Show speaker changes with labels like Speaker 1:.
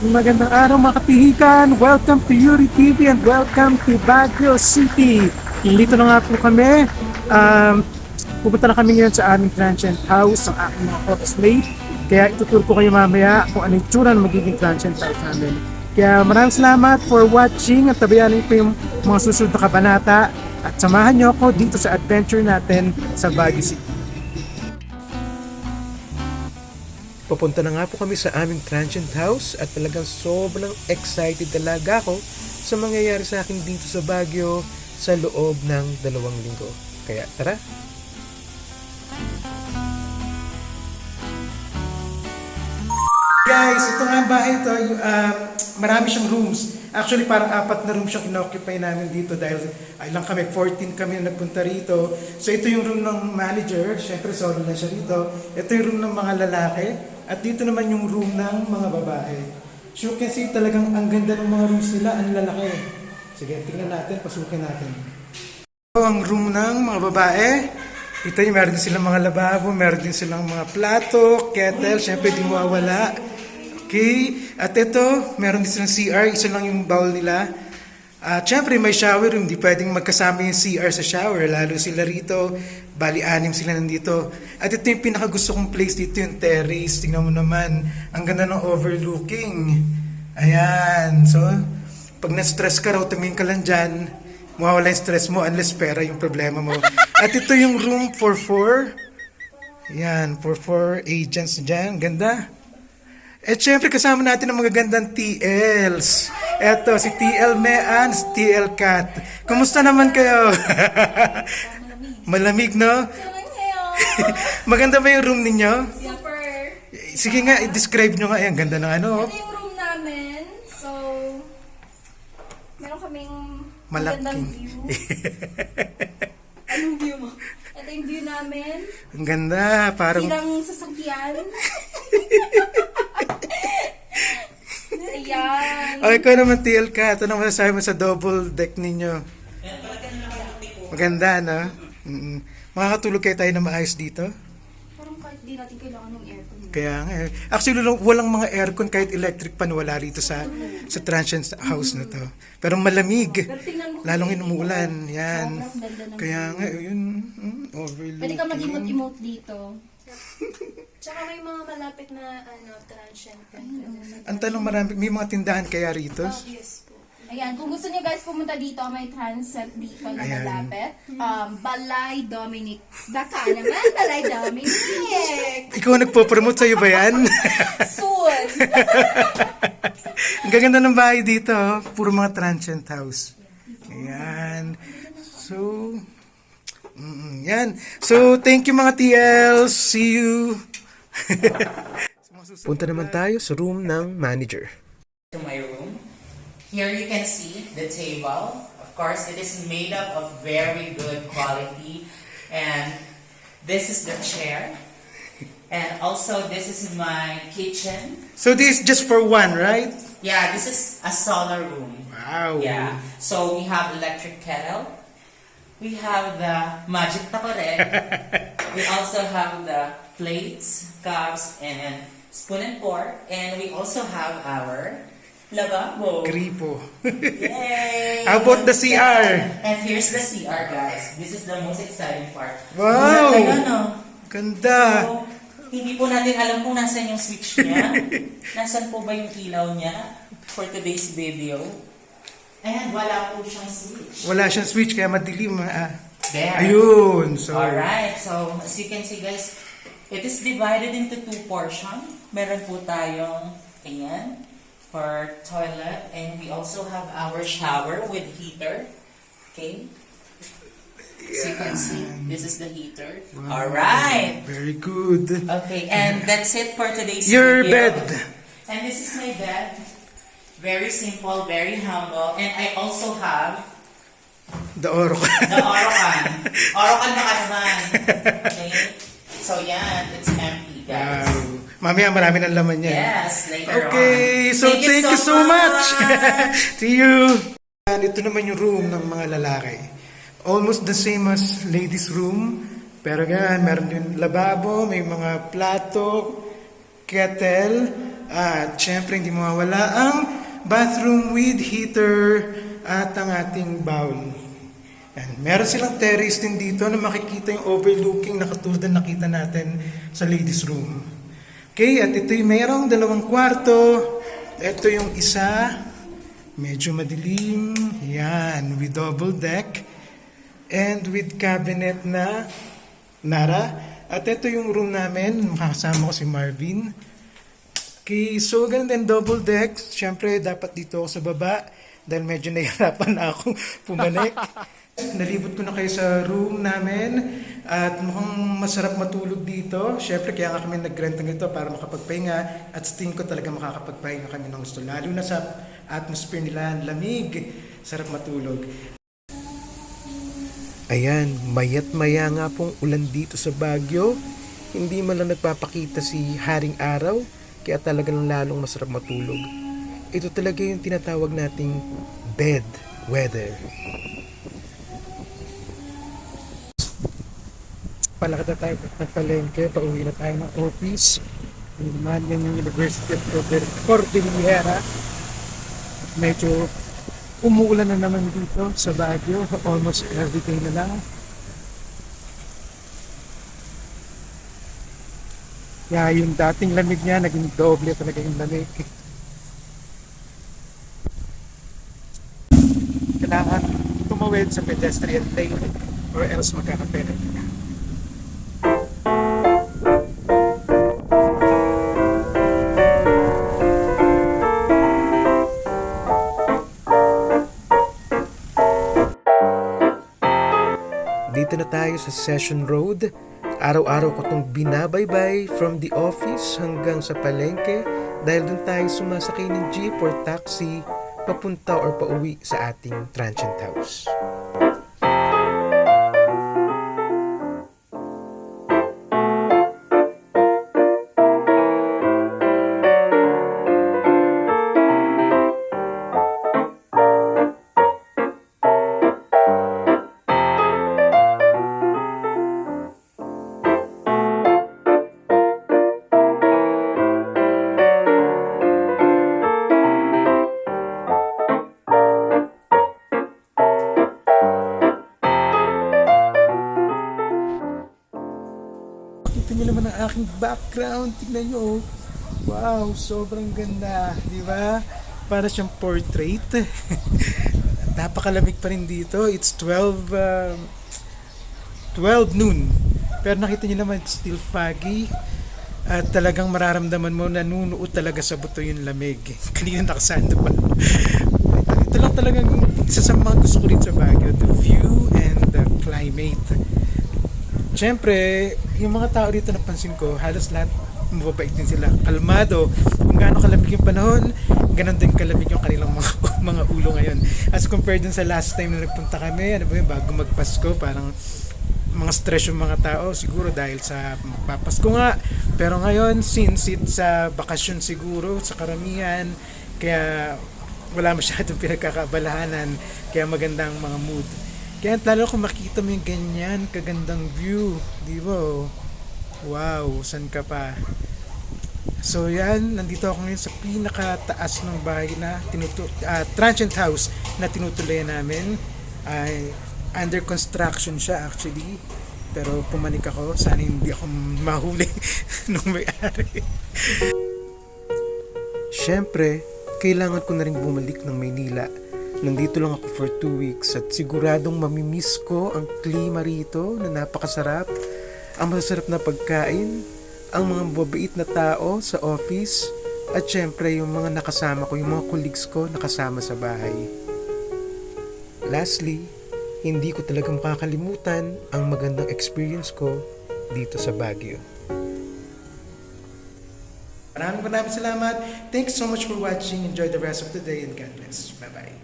Speaker 1: Magandang araw mga kapihikan! Welcome to Yuri TV and welcome to Baguio City! Dito na nga po kami. Pupunta na kami ngayon sa aming transient house, ang aking mga office mate. Kaya ituturo ko kayo mamaya kung ano yung tsura ng magiging transient house namin. Kaya maraming salamat for watching at tabayanin ko yung mga susunod na kabanata at samahan nyo ako dito sa adventure natin sa Baguio City. Pupunta na nga po kami sa aming transient house at talagang sobrang excited talaga ako sa mangyayari sa akin dito sa Baguio sa loob ng 2 linggo. Kaya tara! Guys, ito nga ang bahay ito. Marami siyang rooms. Actually, parang 4 na rooms siyang inoccupy namin dito dahil ay lang kami, 14 kami na nagpunta rito. So ito yung room ng manager. Siyempre, solo na siya rito. Ito yung room ng mga lalaki. At dito naman yung room ng mga babae. So you can see talagang ang ganda ng mga rooms nila, ang lalaki. Sige, tingnan natin, pasukin natin. Ito ang room ng mga babae. Ito yung meron din silang mga lababo, meron din silang mga plato, kettle, syempre di mawawala. Okay, at ito, meron din silang CR, isa lang yung bowl nila. At syempre may shower room, di pwedeng magkasama yung CR sa shower, lalo sila rito. Bali, 6 sila nandito. At ito yung pinakagusto kong place dito, yung terrace. Tingnan mo naman, ang ganda ng overlooking. Ayan, so, pag na-stress ka raw, tumingin ka lang dyan, mawawala yung stress mo unless pera yung problema mo. At ito yung room for 4. Ayan, for 4 agents dyan. Ganda. At syempre kasama natin ang mga gandang TLs. Eto, si TL Mean, si TL Kat. Kumusta naman kayo? Malamig, no? Maganda ba yung room ninyo?
Speaker 2: Super.
Speaker 1: Sige nga, i-describe nyo nga. Ang ganda ng ano.
Speaker 2: Ito yung room namin. So, meron kaming magandang
Speaker 1: Malaking.
Speaker 2: view. Anong view mo? Ito yung view namin.
Speaker 1: Ang ganda. Parang...
Speaker 2: Sirang sasakyan. Ayan.
Speaker 1: Okay, ikaw naman TL Kat. Anong masasabi mo sa double deck ninyo? Maganda, no? Makakatulog kayo tayo na maayos dito?
Speaker 2: Parang kahit di natin kailangan ng aircon.
Speaker 1: Kaya nga eh. Actually, walang mga aircon kahit electric pan wala rito sa transient house na to. Pero malamig.
Speaker 2: Pero tingnan mo.
Speaker 1: Lalong inuulan. Yan.
Speaker 2: Sobrang ganda ng
Speaker 1: Kaya
Speaker 2: view.
Speaker 1: nga, yun. Overlooking.
Speaker 2: Pwede ka mag-emote dito.
Speaker 3: Tsaka may mga malapit na transient.
Speaker 1: Ang tanong marami, may mga tindahan kaya rito?
Speaker 3: Yes po.
Speaker 2: Ayan, kung gusto niyo guys pumunta dito, may transit dito na
Speaker 1: Ayan.
Speaker 2: malapit. Balay Dominic. Baka naman, Balay Dominic!
Speaker 1: Ikaw ang nagpo-promote sa'yo ba yan?
Speaker 2: Soon!
Speaker 1: Ang gaganda ng bahay dito. Oh. Puro mga transient house. Ayan. So, yan. So, thank you mga TLs. See you. Punta naman tayo sa room ng manager.
Speaker 4: To my room. Here you can see the table. Of course, it is made up of very good quality. And this is the chair. And also, this is my kitchen.
Speaker 1: So, this is just for one, right?
Speaker 4: Yeah, this is a solar room.
Speaker 1: Wow.
Speaker 4: Yeah. So, we have electric kettle. We have the magic takore. We also have the plates, cups, and spoon and fork. And we also have our lavabo.
Speaker 1: Gripo.
Speaker 4: Yay!
Speaker 1: How about the CR?
Speaker 4: And here's the CR, guys. This is the most exciting part.
Speaker 1: Wow!
Speaker 4: Wala tayo, no?
Speaker 1: Ganda.
Speaker 4: So, hindi po natin alam kung nasan yung switch niya. Nasan po ba yung ilaw niya for today's video. And wala po siyang switch.
Speaker 1: Wala siyang switch kaya madilim.
Speaker 4: There.
Speaker 1: Ayun. So,
Speaker 4: Alright, so as you can see guys, it is divided into 2 portions. Meron po tayong, ayan, for toilet. And we also have our shower with heater. Okay? As you can see, this is the heater.
Speaker 1: wow.
Speaker 4: Alright.
Speaker 1: Very good.
Speaker 4: Okay, and that's it for today's
Speaker 1: Your
Speaker 4: video.
Speaker 1: bed.
Speaker 4: And this is my bed. Very simple, very humble. And I also have
Speaker 1: The Orocan.
Speaker 4: the Orocan. Orocan baka naman. Okay? So yan, it's empty, guys.
Speaker 1: Wow. Mamaya marami ng laman yan.
Speaker 4: Yes, later
Speaker 1: Okay,
Speaker 4: on.
Speaker 1: so thank you so much. See you. And ito naman yung room ng mga lalaki. Almost the same as ladies' room. Pero gan, meron din lababo, may mga plato, kettle, at syempre hindi mawawala ang bathroom with heater at ang ating bowl. And meron silang terrace din dito na makikita yung overlooking na katulad na nakita natin sa ladies room. Okay, at ito yung mayroong 2 kwarto. Ito yung isa, medyo madilim. Yan, with double deck and with cabinet na Nara. At ito yung room namin, makakasama ko si Marvin. Okay, so ganun din, double deck. Siyempre, dapat dito ako sa baba dahil medyo nahihirapan na akong pumanik. Nalibot ko na kayo sa room namin at mukhang masarap matulog dito. Siyempre, kaya nga kami nag-rent ng ito para makapagpahinga at sa tingin ko talaga makakapagpahinga kami ng gusto. Lalo na sa atmosphere nila, lamig, sarap matulog.
Speaker 5: Ayan, mayat maya nga pong ulan dito sa Baguio. Hindi man lang nagpapakita si Haring Araw, kaya talagang lalong masarap matulog. Ito talaga yung tinatawag nating bed weather.
Speaker 1: Palakad na tayo ng palengke, pauwi na tayo ng office. Yun naman, yan yung University of Cordillera. Medyo umuulan na naman dito sa Baguio, almost everyday na lang. Kaya yung dating lamig niya, naging doble talaga yung lamig. Kailangan tumawid sa pedestrian lane or else magkakapenalty ka.
Speaker 5: Dito na tayo sa Session Road. Araw-araw ko itong binabaybay from the office hanggang sa palengke dahil dun tayo sumasakay ng jeep or taxi papunta or pauwi sa ating transient house.
Speaker 1: Ito nyo naman ang aking background. Tignan nyo. Wow, sobrang ganda. Di ba? Para siyang portrait. Napakalamig pa rin dito. It's 12 noon. Pero nakita nyo naman, it's still foggy. At talagang mararamdaman mo na nunuot talaga sa buto yung lamig. Kanina nakasando pa. Ito lang talagang isa sa mga gusto ko rin sa Baguio. The view and the climate. Siyempre, yung mga tao dito napansin ko, halos lahat mababait din sila. Kalmado. Kung gaano kalamig yung panahon, ganun din kalamig yung kanilang mga ulo ngayon. As compared dun sa last time na nagpunta kami, ano ba yun, bago magpasko, parang mga stress yung mga tao, siguro dahil sa magpapasko nga. Pero ngayon, since it's bakasyon siguro sa karamihan, kaya wala masyadong pinagkakabalahanan, kaya magandang mga mood. Kaya lalo kung makita mo yung ganyan, kagandang view, di ba? Wow, saan ka pa? So yan, nandito ako ngayon sa pinakataas ng bahay na transient house na tinutuloy namin. Ay under construction siya actually. Pero pumanik ako, sana hindi ako mahuli nung may-ari.
Speaker 5: Siyempre, kailangan ko na rin bumalik ng Maynila. Nandito lang ako for 2 weeks at siguradong mamimiss ko ang klima rito na napakasarap, ang masasarap na pagkain, ang mga mababait na tao sa office, at syempre yung mga nakasama ko, yung mga colleagues ko nakasama sa bahay. Lastly, hindi ko talaga makakalimutan ang magandang experience ko dito sa Baguio.
Speaker 1: Maraming salamat. Thanks so much for watching. Enjoy the rest of the day and God bless. Bye-bye.